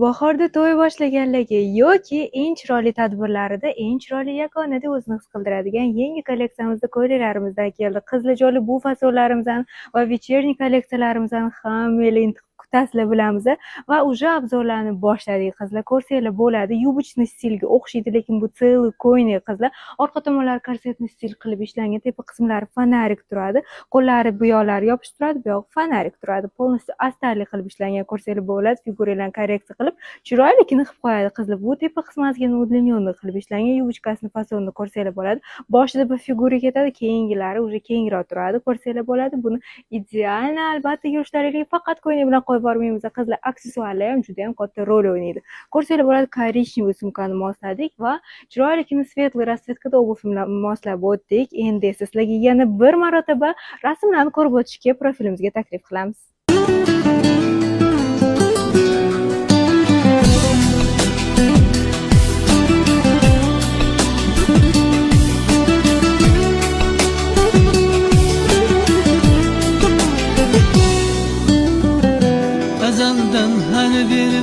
Bahorda to'y boshlaganligi yoki eng chiroyli tadbirlarida eng chiroyli yagona deb o'zini his qildiradigan yangi kolleksiyamizda ko'ylalarimizdan keldi. Qizli-jo'li bu fasollarimizdan va вечерний kolleksiyalarimizdan hammalar kutasizlar bilamiz va уже obzorlarni boshladik qizlar. Ko'rsanglar bo'ladi. Yubочный stilga o'xshaydi, lekin bu целый ko'ynak qizlar. Orqa tomonlari korsetni stil qilib ishlangan, tepa qismlari fonarik turadi. Qo'llari bu yoqlari yopishib turadi, bu yoq fonarik turadi. Полностью astarlik qilib ishlangan, ko'rsanglar bo'ladi. Figuralarni korreksiya qilib chiroyligini qilib qo'yadi qizlar. Bu tepa qismasiga удлинённый qilib ishlangan, yubочкасini fasonini ko'rsanglar bo'ladi. Boshida bir figura ketadi, keyingilari уже kengroq turadi. Ko'rsanglar bo'ladi. Buni ideal albatta yoshlaringizga faqat ko'ylak bilan qo'yib bormaymiz qizlar. Aksessuarlar ham juda ham katta rol o'ynaydi. Ko'rsanglar bo'ladi, korичневый sumkani mosladik va chiroyligini svetli rasvetkada obувь bilan moslab o'tdik. Endi esa sizlarga yana bir marotaba rasmlarni ko'rib o'tishga profilimizga taklif qilamiz. Azaldan hani bir